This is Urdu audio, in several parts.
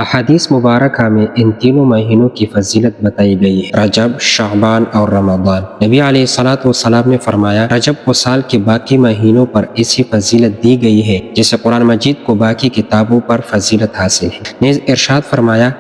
احادیث مبارکہ میں ان تینوں مہینوں کی فضیلت بتائی گئی ہے، رجب، شعبان اور رمضان۔ نبی علیہ الصلوۃ والسلام نے فرمایا، رجب کو سال کے باقی مہینوں پر ایسی فضیلت دی گئی ہے جیسے قرآن مجید کو باقی کتابوں پر فضیلت حاصل ہے۔ نیز ارشاد فرمایا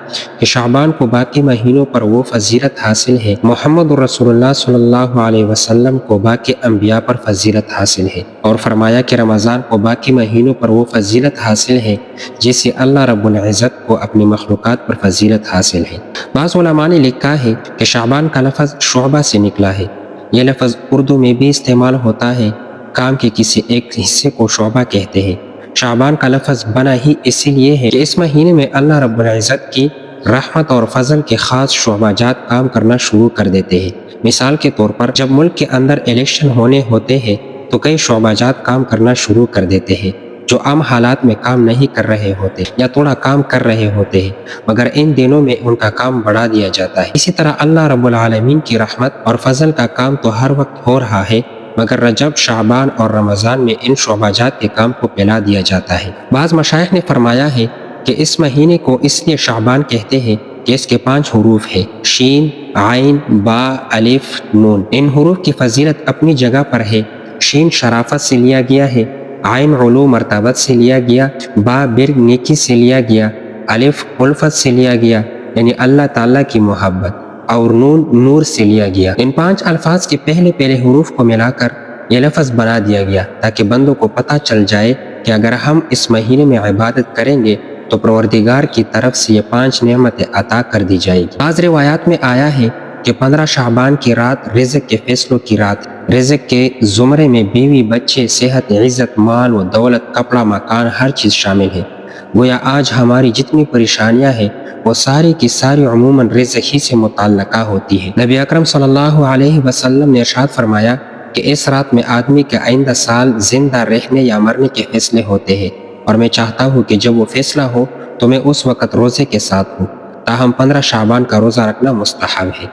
کہ شعبان کو باقی مہینوں پر وہ فضیلت حاصل ہے محمد رسول اللہ صلی اللہ علیہ وسلم کو باقی انبیاء پر فضیلت حاصل ہے، اور فرمایا کہ رمضان کو باقی مہینوں پر وہ فضیلت حاصل ہے جیسے اللہ رب العزت کو اپنی مخلوقات پر فضیلت حاصل ہے۔ بعض علماء نے لکھا ہے کہ شعبان کا لفظ شعبہ سے نکلا ہے۔ یہ لفظ اردو میں بھی استعمال ہوتا ہے، کام کے کسی ایک حصے کو شعبہ کہتے ہیں۔ شعبان کا لفظ بنا ہی اسی لیے ہے کہ اس مہینے میں اللہ رب العزت کی رحمت اور فضل کے خاص شعبہ جات کام کرنا شروع کر دیتے ہیں۔ مثال کے طور پر جب ملک کے اندر الیکشن ہونے ہوتے ہیں تو کئی شعبہ جات کام کرنا شروع کر دیتے ہیں جو عام حالات میں کام نہیں کر رہے ہوتے یا تھوڑا کام کر رہے ہوتے ہیں، مگر ان دنوں میں ان کا کام بڑھا دیا جاتا ہے۔ اسی طرح اللہ رب العالمین کی رحمت اور فضل کا کام تو ہر وقت ہو رہا ہے، مگر رجب، شعبان اور رمضان میں ان شعبہ جات کے کام کو پھیلا دیا جاتا ہے۔ بعض مشائخ نے فرمایا ہے کہ اس مہینے کو اس لیے شعبان کہتے ہیں کہ اس کے 5 حروف ہیں، شین، عین، با، الف، نون۔ ان حروف کی فضیلت اپنی جگہ پر ہے۔ شین شرافت سے لیا گیا ہے، عین علو مرتبت سے لیا گیا، با بر نیکی سے لیا گیا، الف الفت سے لیا گیا یعنی اللہ تعالیٰ کی محبت، اور نون نور سے لیا گیا۔ ان 5 الفاظ کے پہلے حروف کو ملا کر یہ لفظ بنا دیا گیا تاکہ بندوں کو پتہ چل جائے کہ اگر ہم اس مہینے میں عبادت کریں گے تو پروردگار کی طرف سے یہ 5 نعمتیں عطا کر دی جائے گی۔ بعض روایات میں آیا ہے کہ 15 شعبان کی رات رزق کے فیصلوں کی رات، رزق کے زمرے میں بیوی، بچے، صحت، عزت، مال و دولت، کپڑا، مکان، ہر چیز شامل ہے۔ گویا آج ہماری جتنی پریشانیاں ہیں وہ ساری کی ساری عموماً رزق ہی سے متعلقہ ہوتی ہے۔ نبی اکرم صلی اللہ علیہ وسلم نے ارشاد فرمایا کہ اس رات میں آدمی کے آئندہ سال زندہ رہنے یا مرنے کے فیصلے ہوتے ہیں، اور میں چاہتا ہوں کہ جب وہ فیصلہ ہو تو میں اس وقت روزے کے ساتھ ہوں، تاہم 15 شعبان کا روزہ رکھنا مستحب ہے۔